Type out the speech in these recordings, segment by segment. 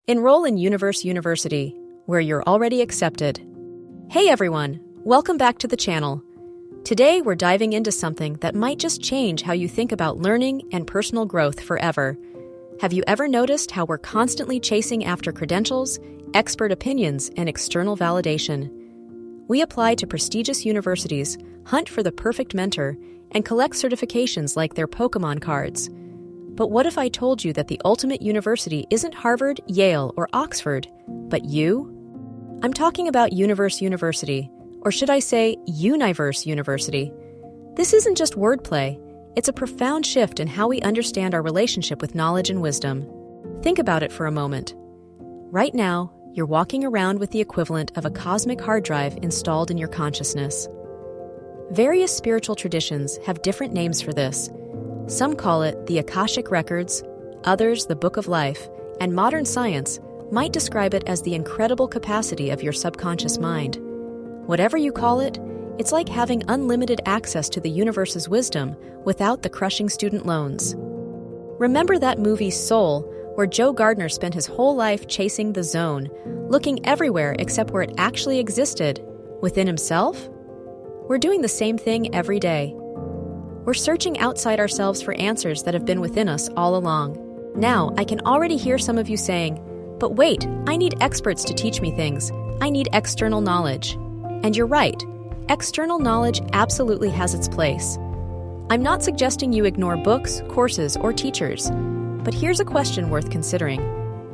Enroll in Universe University, where you're already accepted. Hey everyone, welcome back to the channel. Today we're diving into something that might just change how you think about learning and personal growth forever. Have you ever noticed how we're constantly chasing after credentials, expert opinions, and external validation? We apply to prestigious universities, hunt for the perfect mentor, and collect certifications like their Pokemon cards. But what if I told you that the ultimate university isn't Harvard, Yale, or Oxford, but you? I'm talking about Universe University, or should I say Universe University. This isn't just wordplay, it's a profound shift in how we understand our relationship with knowledge and wisdom. Think about it for a moment. Right now, you're walking around with the equivalent of a cosmic hard drive installed in your consciousness. Various spiritual traditions have different names for this. Some call it the Akashic Records, others the Book of Life, and modern science might describe it as the incredible capacity of your subconscious mind. Whatever you call it, it's like having unlimited access to the universe's wisdom without the crushing student loans. Remember that movie Soul, where Joe Gardner spent his whole life chasing the zone, looking everywhere except where it actually existed, within himself? We're doing the same thing every day. We're searching outside ourselves for answers that have been within us all along. Now, I can already hear some of you saying, "But wait, I need experts to teach me things. I need external knowledge." And you're right. External knowledge absolutely has its place. I'm not suggesting you ignore books, courses, or teachers. But here's a question worth considering.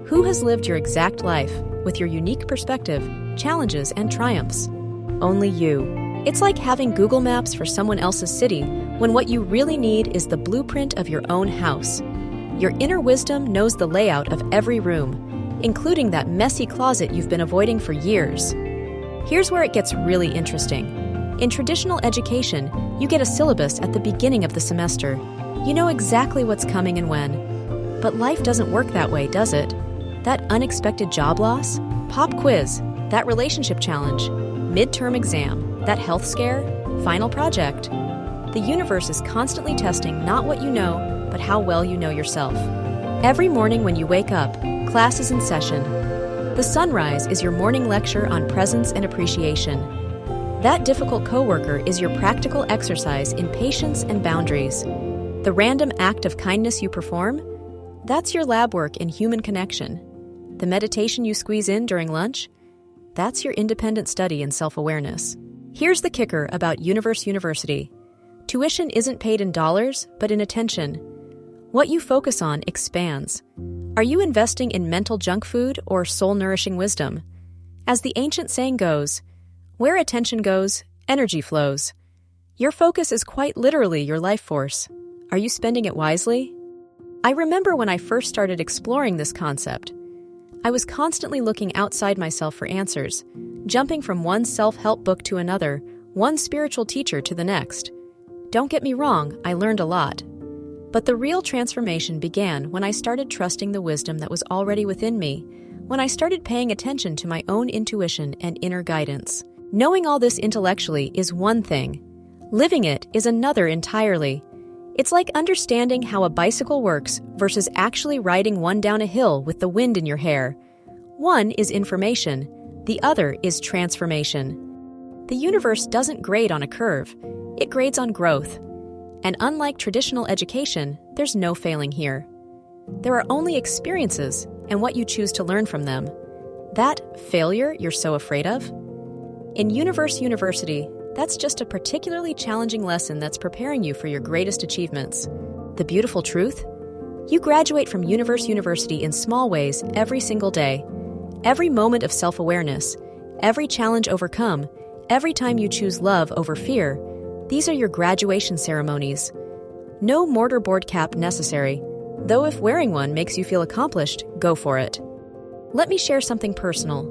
Who has lived your exact life, with your unique perspective, challenges, and triumphs? Only you. It's like having Google Maps for someone else's city, when what you really need is the blueprint of your own house. Your inner wisdom knows the layout of every room, including that messy closet you've been avoiding for years. Here's where it gets really interesting. In traditional education, you get a syllabus at the beginning of the semester. You know exactly what's coming and when. But life doesn't work that way, does it? That unexpected job loss, pop quiz, that relationship challenge, midterm exam, that health scare, final project. The universe is constantly testing not what you know, but how well you know yourself. Every morning when you wake up, class is in session. The sunrise is your morning lecture on presence and appreciation. That difficult coworker is your practical exercise in patience and boundaries. The random act of kindness you perform, that's your lab work in human connection. The meditation you squeeze in during lunch, that's your independent study in self-awareness. Here's the kicker about Universe University. Tuition isn't paid in dollars, but in attention. What you focus on expands. Are you investing in mental junk food or soul-nourishing wisdom? As the ancient saying goes, where attention goes, energy flows. Your focus is quite literally your life force. Are you spending it wisely? I remember when I first started exploring this concept. I was constantly looking outside myself for answers, jumping from one self-help book to another, one spiritual teacher to the next. Don't get me wrong, I learned a lot. But the real transformation began when I started trusting the wisdom that was already within me, when I started paying attention to my own intuition and inner guidance. Knowing all this intellectually is one thing. Living it is another entirely. It's like understanding how a bicycle works versus actually riding one down a hill with the wind in your hair. One is information, the other is transformation. The universe doesn't grade on a curve, it grades on growth. And unlike traditional education, there's no failing here. There are only experiences and what you choose to learn from them. That failure you're so afraid of? In Universe University, that's just a particularly challenging lesson that's preparing you for your greatest achievements. The beautiful truth? You graduate from Universe University in small ways every single day. Every moment of self-awareness, every challenge overcome, every time you choose love over fear, these are your graduation ceremonies. No mortarboard cap necessary, though if wearing one makes you feel accomplished, go for it. Let me share something personal.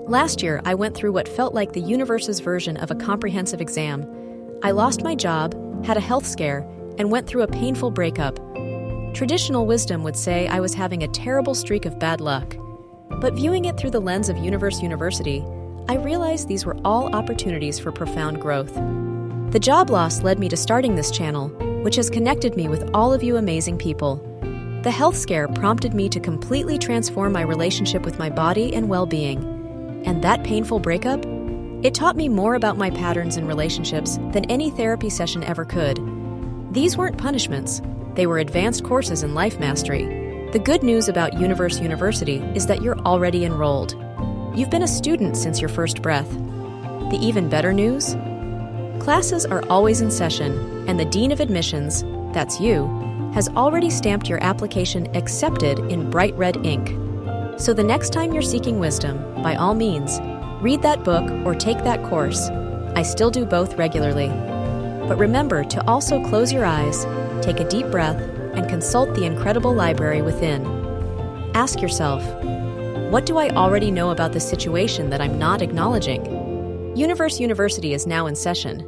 Last year, I went through what felt like the universe's version of a comprehensive exam. I lost my job, had a health scare, and went through a painful breakup. Traditional wisdom would say I was having a terrible streak of bad luck. But viewing it through the lens of Universe University, I realized these were all opportunities for profound growth. The job loss led me to starting this channel, which has connected me with all of you amazing people. The health scare prompted me to completely transform my relationship with my body and well-being. And that painful breakup? It taught me more about my patterns in relationships than any therapy session ever could. These weren't punishments. They were advanced courses in life mastery. The good news about Universe University is that you're already enrolled. You've been a student since your first breath. The even better news? Classes are always in session, and the Dean of Admissions, that's you, has already stamped your application accepted in bright red ink. So the next time you're seeking wisdom, by all means, read that book or take that course. I still do both regularly. But remember to also close your eyes, take a deep breath, and consult the incredible library within. Ask yourself, what do I already know about this situation that I'm not acknowledging? Universe University is now in session.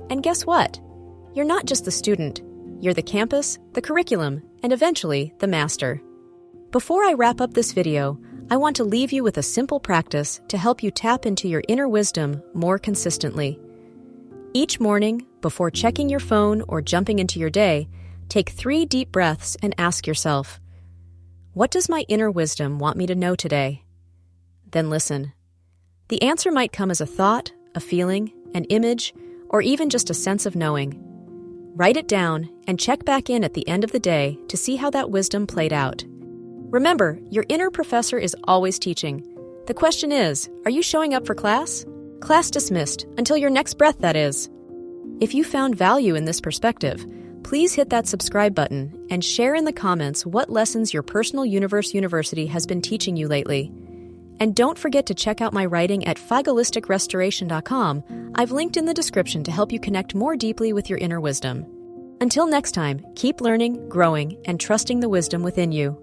And guess what? You're not just the student. You're the campus, the curriculum, and eventually the master. Before I wrap up this video, I want to leave you with a simple practice to help you tap into your inner wisdom more consistently. Each morning, before checking your phone or jumping into your day, take 3 deep breaths and ask yourself, what does my inner wisdom want me to know today? Then listen. The answer might come as a thought, a feeling, an image, or even just a sense of knowing. Write it down and check back in at the end of the day to see how that wisdom played out. Remember, your inner professor is always teaching. The question is, are you showing up for class? Class dismissed, until your next breath, that is. If you found value in this perspective, please hit that subscribe button and share in the comments what lessons your personal Universe University has been teaching you lately. And don't forget to check out my writing at phygalisticrestoration.com. I've linked in the description to help you connect more deeply with your inner wisdom. Until next time, keep learning, growing, and trusting the wisdom within you.